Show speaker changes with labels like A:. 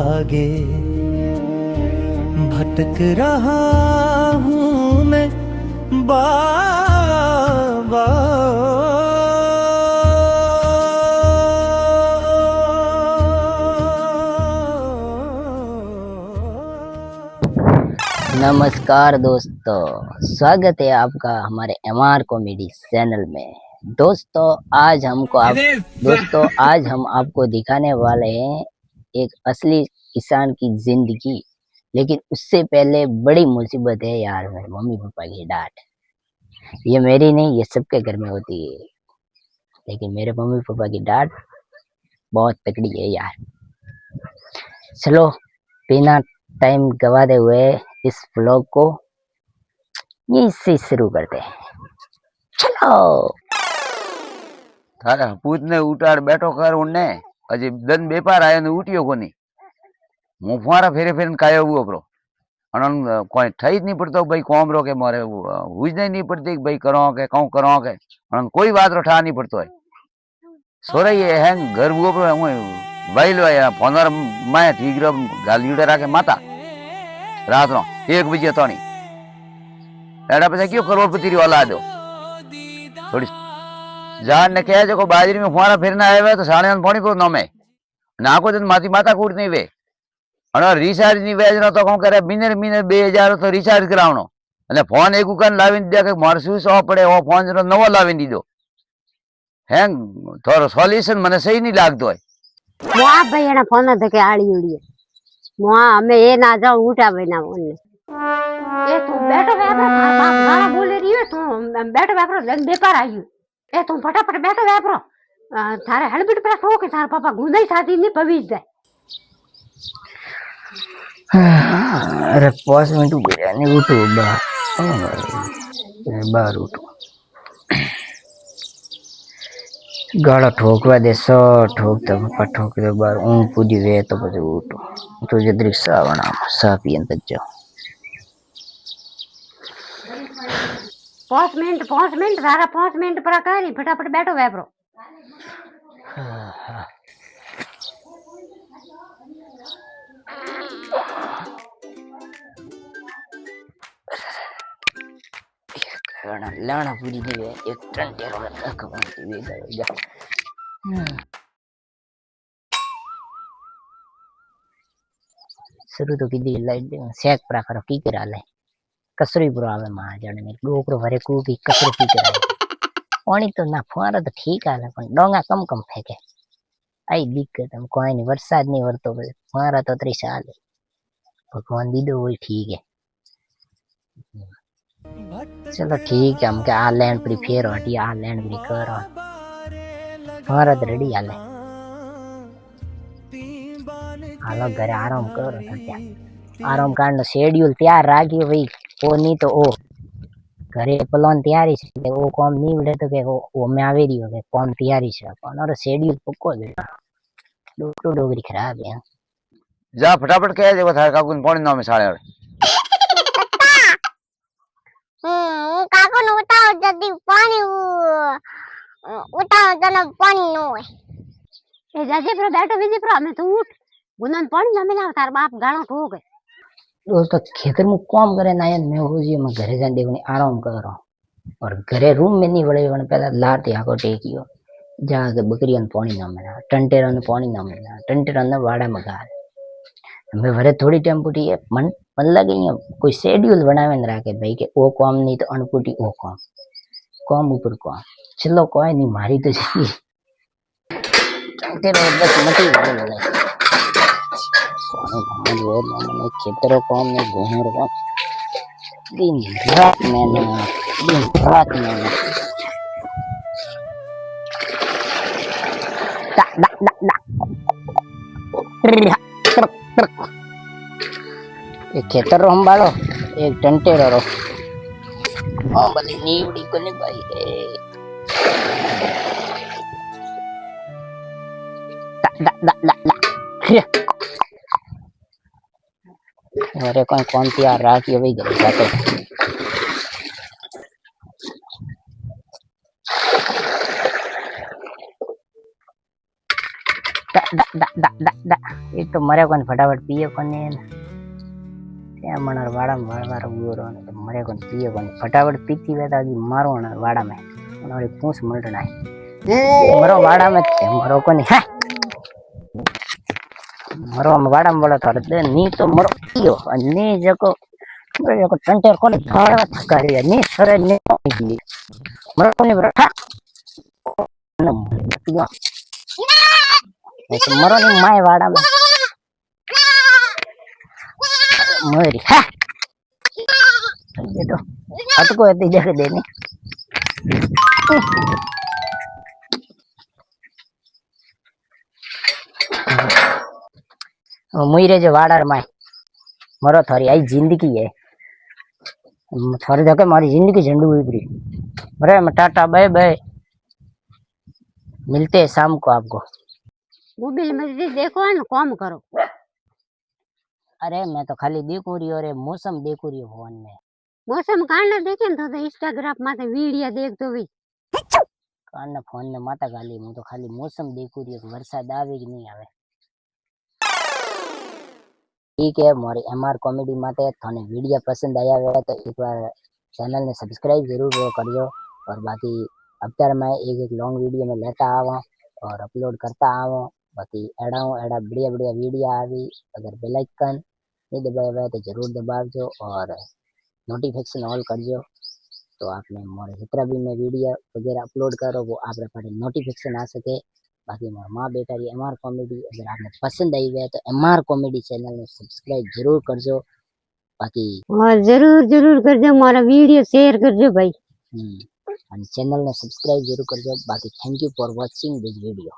A: आगे भटक रहा हूँ मैं बाबा।
B: नमस्कार दोस्तों, स्वागत है आपका हमारे एमआर कॉमेडी चैनल में। दोस्तों आज हम आपको दिखाने वाले हैं एक असली किसान की जिंदगी। लेकिन उससे पहले बड़ी मुसीबत है यार, मेरे मम्मी पापा की डांट। ये मेरी नहीं, ये सबके घर में होती है, लेकिन मेरे मम्मी पापा की डांट बहुत तकड़ी है यार। चलो बिना टाइम गवाते हुए इस व्लॉग को यहीं से शुरू करते हैं। चलो
C: थारे पूत ने उठाड़ बैठो कर उन्ने हजी दन बेपार आयो ने उठ्यो कोनी। હું ફુવારા ફેરે ફેરીને કાયો ઉભો કરો અને કોઈ થઈ જ નહીં પડતો ભાઈ કોમ રો કે મારે હુજ નહીં પડતી ભાઈ કરો કે કહું કરો કે અને કોઈ વાત રો ઠા નહીં પડતો હોય સોરાઈ હેંગ ઘર ઉભો કરો હું વાઈલો ફોનર માય ઠીકરો ગાલીડે રાખે માતા રાત નો 1 બજે તણી એડા પછી કયો કરોડપતિ રી ઓલાદ થોડી जान ने कहे जो बाजरी में फुवारा फेरना आए तो साढ़े पानी को नमे नाको दिन माती माता कूट नहीं वे અને રિચાર્જ ની વેજ નો તો કોણ કરે મિનિટ 2000 તો રિચાર્જ કરાવવાનો અને ફોન એક ઉકાન લાવીને દે કે મારે શું સો પડે ઓ ફોન નો નવો લાવીને દીધો હેંગ થોડો સોલ્યુશન મને સહી નહીં લાગતો હોય
D: મોआ भाई एना फोन दे के आड़ी उड़ी मोआ हमें ये ना जाओ उठा भाई ना बोलने ए तू बैठो व्यापार बाप गाना बोले रही है तू बैठो व्यापार लग बेकार आई ए तू फटाफट बैठो व्यापार थारे हेलमेट पे ठोक के थारे पापा गुंदाई साथी नहीं पवीज दे।
B: अरे 5 मिनट बिरयानी उठो बार उठो गाड़ा ठोकवा दे सो ठोक दो पप्पा ठोक दो बार ऊँग पूजी वे तो પછી ઉઠો તો જદરી સાવણા સા પીન તક જાઓ
D: 5 मिनट थारा 5 मिनट पर करी फटाफट बैठो व्यापार
B: लाना पूरी नहीं है एक टन टेरो में तक पहुंची वे गया शुरू तो की दी लाइट सेक प्रा करो की करा ले कसरी बुरा आवे मां जाने में डोकरो भरे को की कसरी की करा पानी तो ना फुवारा तो ठीक आले पण डोंगा कम कम फेंके आई दिक्कत हम कोई नहीं वरसाद नहीं वरतो फुवारा तो 3 साल भगवान दीदो वही ठीक है। चलो ठीक है हम के आ लैंड पड़ी फेर हटी आ लैंड पड़ी कर हमारा रेडी हाले हालो घरे आराम करो आराम करने शेड्यूल तैयार राखियो भाई ओ नहीं तो ओ घरे प्लान तैयारी छे ओ काम नहीं मिले तो के ओ में आवे रही हो के काम तैयारी छे पण और शेड्यूल पक्को है डोकरो डोगरी खराब है
C: जा फटाफट कहे जे थारे काकू ने पानी नामे साळे
E: काकू ने उठाओ जल्दी पानी उठाओ जनो पानी नो है
D: ए जाजे पर बैठो विजय पर हमें तो उठ गुनन पानी ना मिला तार बाप गाना ठोक है
B: दोस्तों खेतर में काम करे ना मैं हो जी मैं घरे जाने देखने आराम कर रहा हूँ और घरे रूम में नहीं बड़े वन पहला लाते आको टेकियो जाके बकरियां पानी ना मिला टंटेरा ने पानी ना मिला टंटेरा ने वाड़ा मगा हमें भरे थोड़ी टेम्पुटी है मन लगे कोई शेड्यूल बनावे न राखे भाई के ओ काम नहीं तो अनपुटी ओ काम ऊपर काम चलो कोई नहीं मारी तो जी टंटेरा बस मटी बोले मैंने खेतरों काम में घूमर काम दिन रात मैंने एक खेतर रो संभालो एक टंटेरो रो ओ बली नीवड़ी को नहीं भाई अरे कौन कौन तैयार राखी भाई घर जाते एक तो मरे कोन फटाफट पिए कोने क्या मणार वाड़ा में वाड़ा गुरो ने तो मरे कोन पिए कोने फटाफट पीती वे ताकि मारो ना वाड़ा में उन्होंने पूछ मलटना है मरो वाड़ा में थे मरो कोनी है मरो वाड़ा में बोला थारे दे नी तो मरो पियो नी जको मरो टंटेर कोने थाड़ा थकारी है नी सरे नी मरो कोनी बैठा पियो ऐसे मरो नी माय वाड़ा में मरी है ये तो अटको इतनी जगह देनी मुईरे जो वाड़ार माय मरो थारी आई जिंदगी है थारी धके मारी जिंदगी झंडू उभरी मरे मैं टाटा बाय बाय मिलते हैं शाम को आपको
D: मोबाइल में देखो है ना काम करो।
B: अरे मैं तो खाली देखू रही और मौसम देखू रही फोन में
D: मौसम कांड देखे तो इंस्टाग्राम माथे वीडियो देख तो भी
B: कान फोन में माता गाली हूँ तो खाली मौसम देखू रही है वरसाद आवे कि नहीं आवे। ठीक है मोरी एमआर कॉमेडी माते थाने वीडियो पसंद आया है तो एक बार चैनल ने सब्सक्राइब जरूर करजो और बाकी अब तक मैं एक लॉन्ग वीडियो में लेता आवा और अपलोड करता आवा बाकी एड़ा बढ़िया बढ़िया वीडियो आवी अगर बेल आइकन नहीं दबाया हुआ है तो जरूर दबावजो और नोटिफिकेशन ऑल करजो तो आपने मोरे जितना भी मैं वीडियो वगैरह अपलोड करो वो आप पर नोटिफिकेशन आ सके। बाकी मोर माँ बेटा रही एमआर कॉमेडी अगर आपने पसंद आई है तो एमआर कॉमेडी चैनल ने सब्सक्राइब जरूर करजो बाकी
D: और जरूर जरूर करजो मारा वीडियो शेयर करजो भाई
B: चैनल ने सब्सक्राइब जरूर करजो बाकी thank you for watching this video.